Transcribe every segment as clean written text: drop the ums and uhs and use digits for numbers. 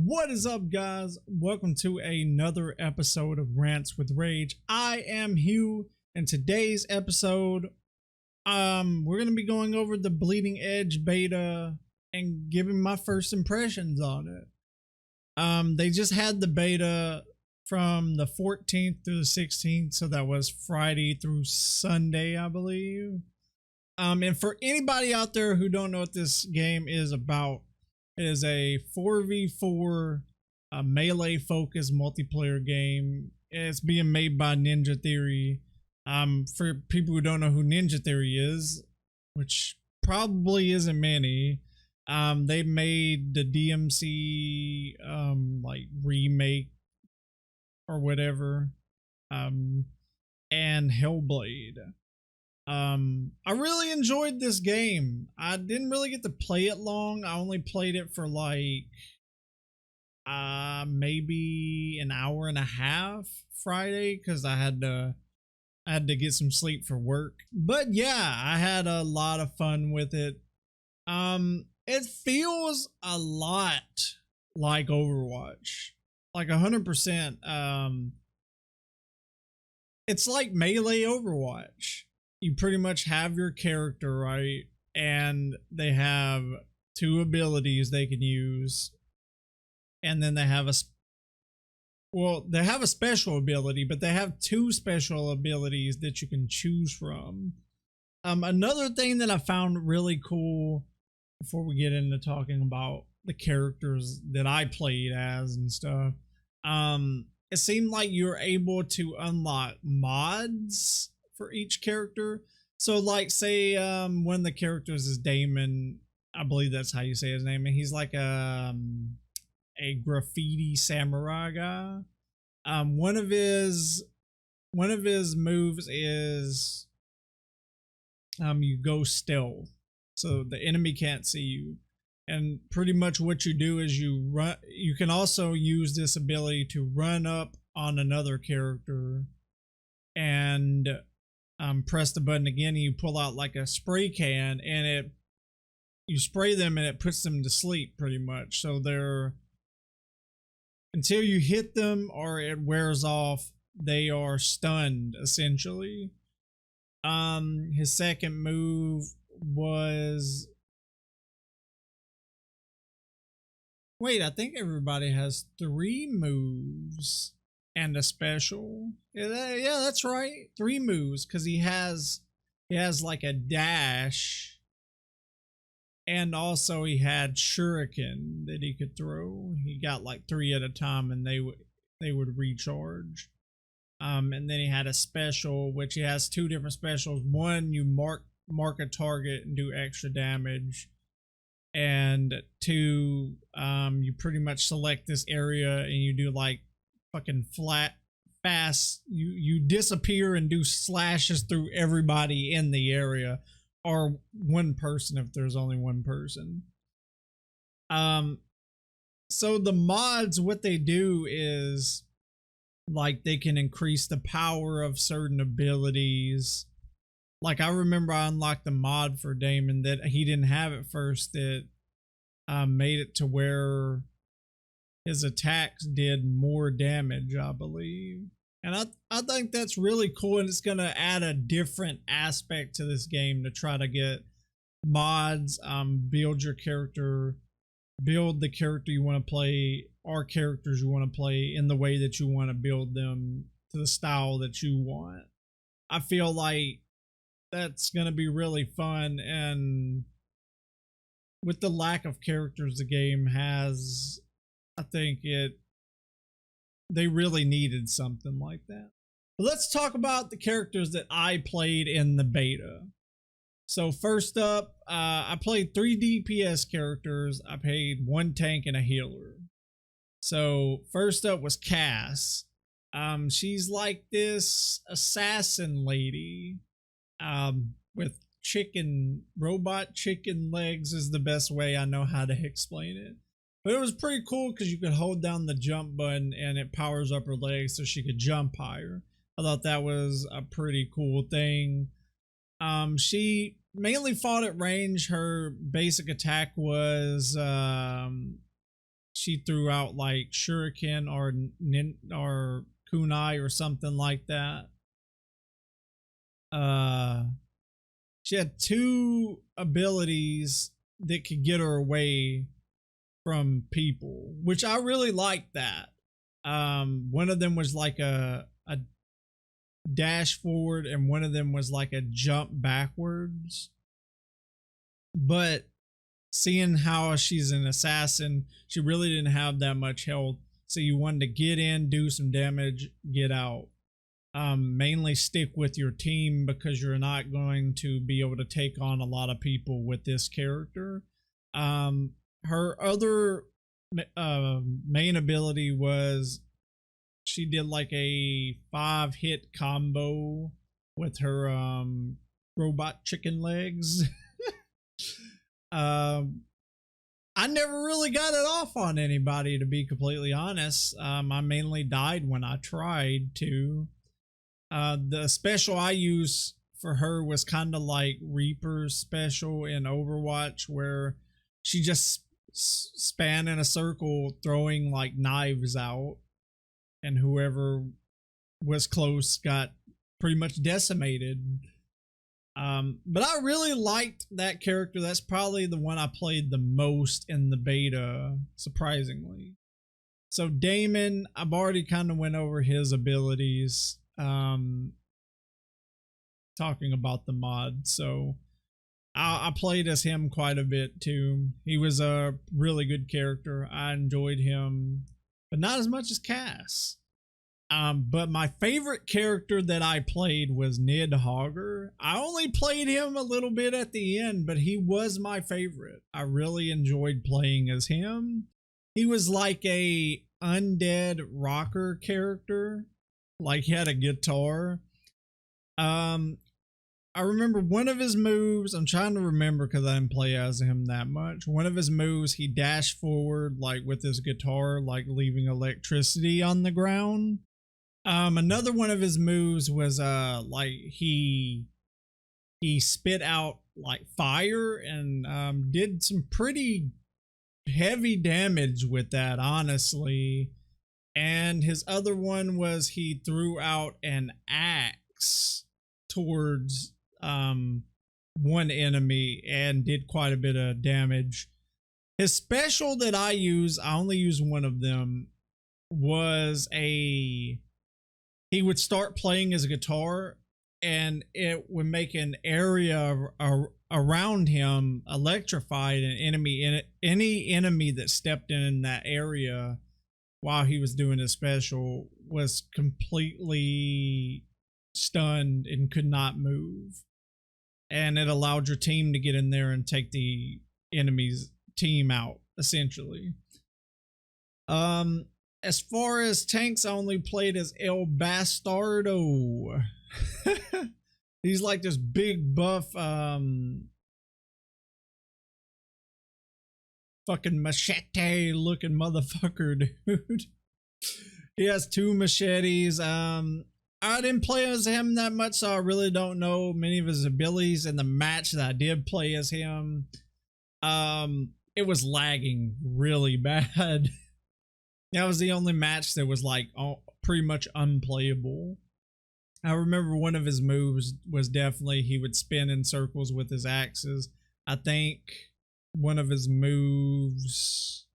What is up, guys? Welcome to another episode of Rants with Rage. I am Hugh, and today's episode, we're gonna be going over the Bleeding Edge beta and giving my first impressions on it. They just had the beta from the 14th through the 16th, so that was Friday through Sunday, I believe. And for anybody out there who don't know what this game is about, it is a 4v4 melee focused multiplayer game. It's being made by Ninja Theory. For people who don't know who Ninja Theory is, which probably isn't many, they made the DMC like remake or whatever, and Hellblade. I really enjoyed this game. I didn't really get to play it long. I only played it for like maybe an hour and a half Friday because I had to get some sleep for work. But yeah, I had a lot of fun with it. It feels a lot like Overwatch, like 100%. It's like melee Overwatch. You pretty much have your character, right? And they have two abilities they can use. And then they have they have a special ability, but they have two special abilities that you can choose from. Another thing that I found really cool before we get into talking about the characters that I played as and stuff, it seemed like you're able to unlock mods for each character. So like say one of the characters is Damon, I believe that's how you say his name, and he's like a graffiti samurai guy. One of his moves is you go stealth, so the enemy can't see you. And pretty much what you do is you run. You can also use this ability to run up on another character and press the button again, and you pull out like a spray can, and you spray them and it puts them to sleep pretty much. So they're, until you hit them or it wears off, they are stunned essentially. His second move was, wait, I think everybody has 3 moves and a special. Yeah, that's right. 3 moves, because he has like a dash, and also he had shuriken that he could throw. He got like 3 at a time, and they would recharge. And then he had a special, which he has 2 different specials. One, you mark a target and do extra damage, and 2, you pretty much select this area and you do like fucking fast, you disappear and do slashes through everybody in the area, or one person if there's only one person. So the mods, what they do is like they can increase the power of certain abilities. Like I remember I unlocked the mod for Damon that he didn't have at first, that made it to where his attacks did more damage, I believe. And I think that's really cool, and it's going to add a different aspect to this game to try to get mods, build your character, build the character you want to play, or characters you want to play in the way that you want to build them, to the style that you want. I feel like that's going to be really fun, and with the lack of characters the game has, I think they really needed something like that. But let's talk about the characters that I played in the beta. So first up, I played 3 DPS characters. I played 1 tank and a healer. So first up was Cass. She's like this assassin lady, with robot chicken legs is the best way I know how to explain it. But it was pretty cool because you could hold down the jump button and it powers up her legs so she could jump higher. I thought that was a pretty cool thing. She mainly fought at range. Her basic attack was she threw out like shuriken or kunai or something like that. She had two abilities that could get her away from people, which I really liked that. One of them was like a dash forward, and one of them was like a jump backwards. But seeing how she's an assassin, she really didn't have that much health. So you wanted to get in, do some damage, get out. Mainly stick with your team because you're not going to be able to take on a lot of people with this character. Her other main ability was she did like a 5-hit combo with her robot chicken legs. I never really got it off on anybody, to be completely honest. I mainly died when I tried to. The special I used for her was kind of like Reaper's special in Overwatch, where she just span in a circle throwing like knives out, and whoever was close got pretty much decimated. But I really liked that character. That's probably the one I played the most in the beta, surprisingly. So Damon, I've already kind of went over his abilities, talking about the mod. So I played as him quite a bit too. He was a really good character. I enjoyed him, but not as much as Cass. But my favorite character that I played was Nidhogger. I only played him a little bit at the end, but he was my favorite. I really enjoyed playing as him. He was like a undead rocker character, like he had a guitar. I remember one of his moves. I'm trying to remember because I didn't play as him that much. One of his moves, he dashed forward like with his guitar, like leaving electricity on the ground. Another one of his moves was like he spit out like fire and did some pretty heavy damage with that, honestly. And his other one was he threw out an axe towards one enemy and did quite a bit of damage. His special that I only use one of them, was he would start playing his guitar and it would make an area around him electrified, and any enemy that stepped in that area while he was doing his special was completely stunned and could not move. And it allowed your team to get in there and take the enemy's team out, essentially. As far as tanks, I only played as El Bastardo. He's like this big buff fucking machete looking motherfucker, dude. He has 2 machetes. I didn't play as him that much, so I really don't know many of his abilities. In the match that I did play as him, it was lagging really bad. That was the only match that was like pretty much unplayable. I remember one of his moves was definitely he would spin in circles with his axes. I think one of his moves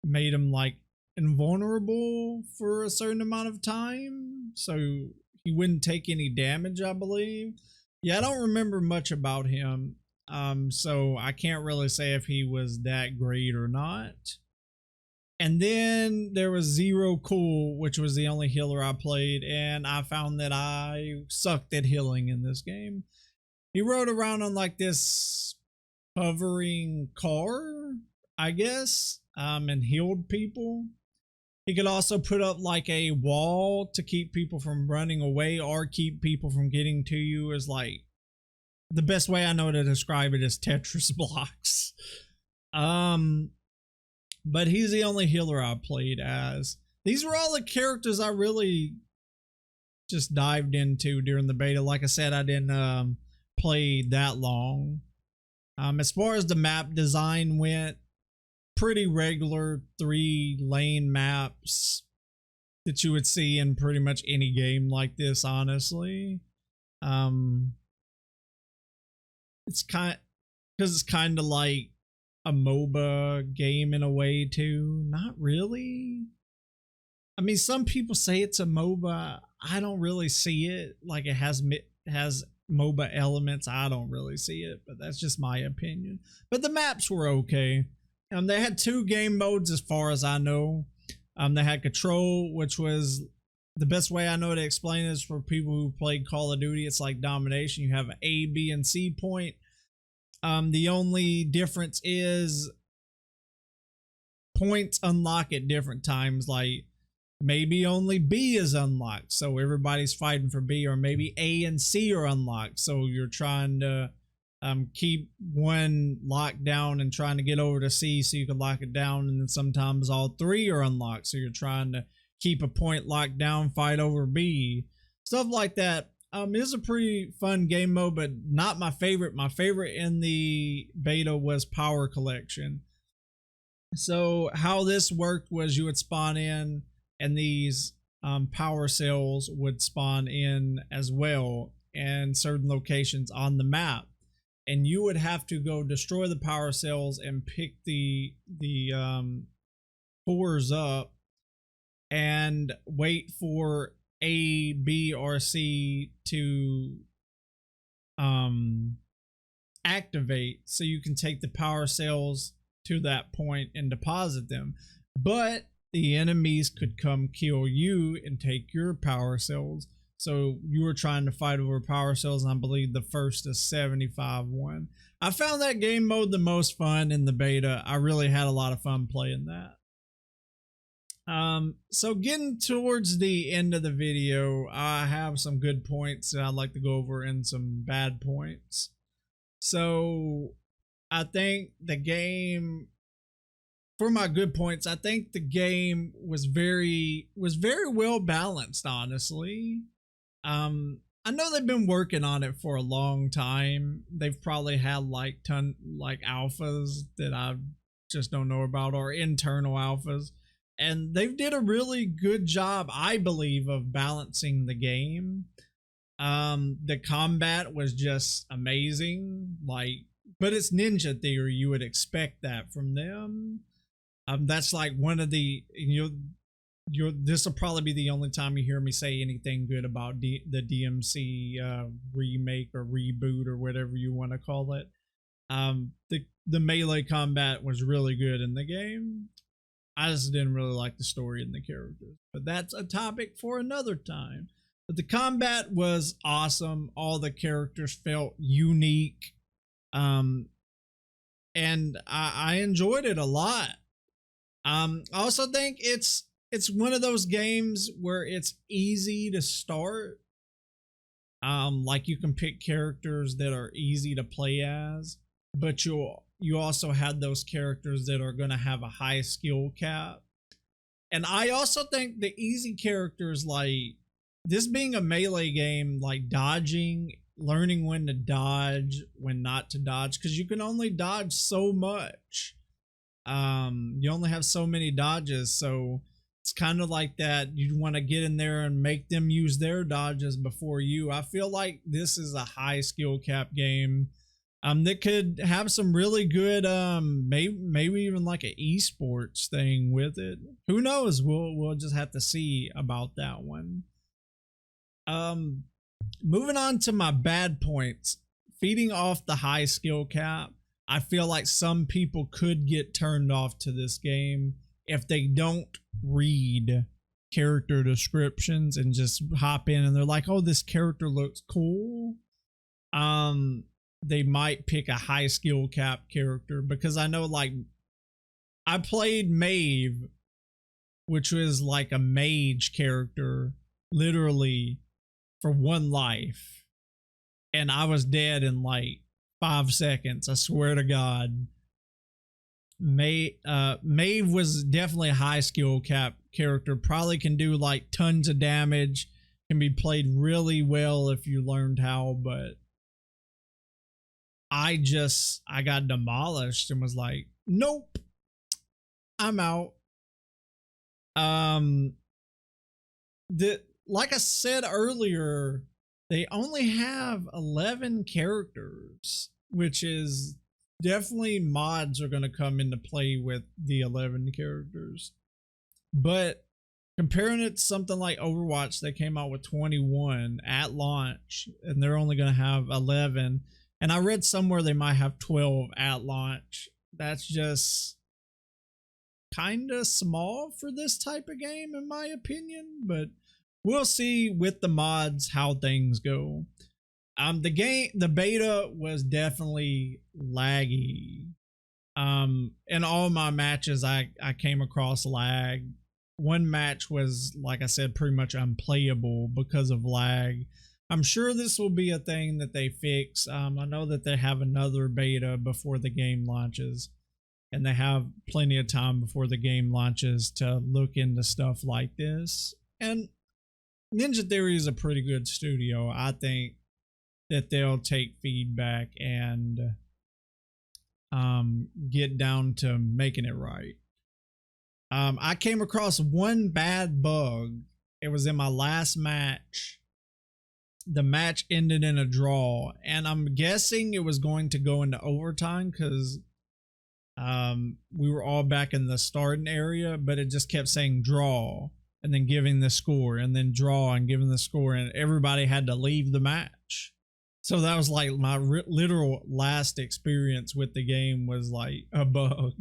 made him like invulnerable for a certain amount of time, so he wouldn't take any damage, I believe. Yeah, I don't remember much about him, so I can't really say if he was that great or not. And then there was Zero Cool, which was the only healer I played, and I found that I sucked at healing in this game. He rode around on like this hovering car, I guess, and healed people. He could also put up like a wall to keep people from running away or keep people from getting to you. Is like the best way I know to describe it is Tetris blocks. But he's the only healer I played as. These were all the characters I really just dived into during the beta. Like I said, I didn't play that long. As far as the map design went, pretty regular 3-lane maps that you would see in pretty much any game like this, honestly. It's because it's kind of like a MOBA game in a way too. Not really. I mean, some people say it's a MOBA. I don't really see it. Like it has MOBA elements. I don't really see it, but that's just my opinion. But the maps were okay. They had 2 game modes as far as I know. They had control, which was the best way I know to explain this for people who played Call of Duty. It's like domination. You have an A, B, and C point. The only difference is points unlock at different times. Like maybe only B is unlocked, so everybody's fighting for B, or maybe A and C are unlocked, so you're trying to keep one locked down and trying to get over to C so you can lock it down, and then sometimes all 3 are unlocked, so you're trying to keep a point locked down, fight over B, stuff like that. It's a pretty fun game mode, but not my favorite. My favorite in the beta was power collection. So how this worked was you would spawn in, and these power cells would spawn in as well in certain locations on the map, and you would have to go destroy the power cells and pick the cores up and wait for A, B, or C to activate, so you can take the power cells to that point and deposit them. But the enemies could come kill you and take your power cells. So you were trying to fight over power cells, and I believe the first to 75 won. I found that game mode the most fun in the beta. I really had a lot of fun playing that. So getting towards the end of the video, I have some good points that I'd like to go over and some bad points. So I think the game, for my good points, I think the game was very well balanced, honestly. I know they've been working on it for a long time. They've probably had like alphas that I just don't know about, or internal alphas. And they did a really good job, I believe, of balancing the game. The combat was just amazing. But it's Ninja Theory. You would expect that from them. That's like one of the, this will probably be the only time you hear me say anything good about the DMC remake or reboot or whatever you want to call it. The melee combat was really good in the game. I just didn't really like the story and the characters, but that's a topic for another time. But the combat was awesome. All the characters felt unique. And I enjoyed it a lot. I also think it's one of those games where it's easy to start. Like you can pick characters that are easy to play as, but you also had those characters that are going to have a high skill cap. And I also think the easy characters, like this being a melee game, like dodging, learning when to dodge, when not to dodge, because you can only dodge so much. You only have so many dodges, so it's kind of like that. You want to get in there and make them use their dodges before you. I feel like this is a high skill cap game. That could have some really good, maybe even like an esports thing with it. Who knows? We'll just have to see about that one. Moving on to my bad points. Feeding off the high skill cap, I feel like some people could get turned off to this game if they don't read character descriptions and just hop in and they're like, oh, this character looks cool. They might pick a high skill cap character, because I know, like, I played Maeve, which was like a mage character, literally for 1 life, and I was dead in like 5 seconds. I swear to God. Maeve was definitely a high skill cap character. Probably can do like tons of damage. Can be played really well if you learned how, but I got demolished and was like, nope, I'm out. Um, like I said earlier, they only have 11 characters, which is definitely mods are going to come into play with the 11 characters. But comparing it to something like Overwatch, they came out with 21 at launch, and they're only going to have 11. And I read somewhere they might have 12 at launch. That's just kind of small for this type of game, in my opinion. But we'll see with the mods how things go. The beta was definitely laggy. In all my matches, I came across lag. One match was, like I said, pretty much unplayable because of lag. I'm sure this will be a thing that they fix. I know that they have another beta before the game launches, and they have plenty of time before the game launches to look into stuff like this. And Ninja Theory is a pretty good studio. I think that they'll take feedback and get down to making it right. I came across one bad bug. It was in my last match. The match ended in a draw, and I'm guessing it was going to go into overtime because we were all back in the starting area, but it just kept saying draw and then giving the score and then draw and giving the score, and everybody had to leave the match. So that was like my literal last experience with the game was like a bug.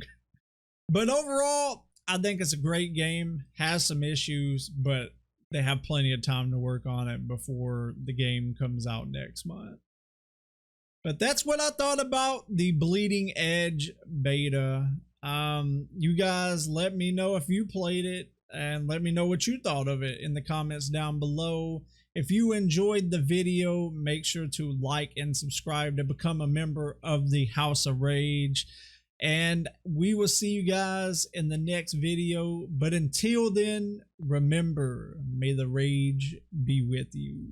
But overall, I think it's a great game. Has some issues, but they have plenty of time to work on it before the game comes out next month. But that's what I thought about the Bleeding Edge beta. You guys let me know if you played it, and let me know what you thought of it in the comments down below. If you enjoyed the video, make sure to like and subscribe to become a member of the House of Rage. And we will see you guys in the next video. But until then, remember, may the rage be with you.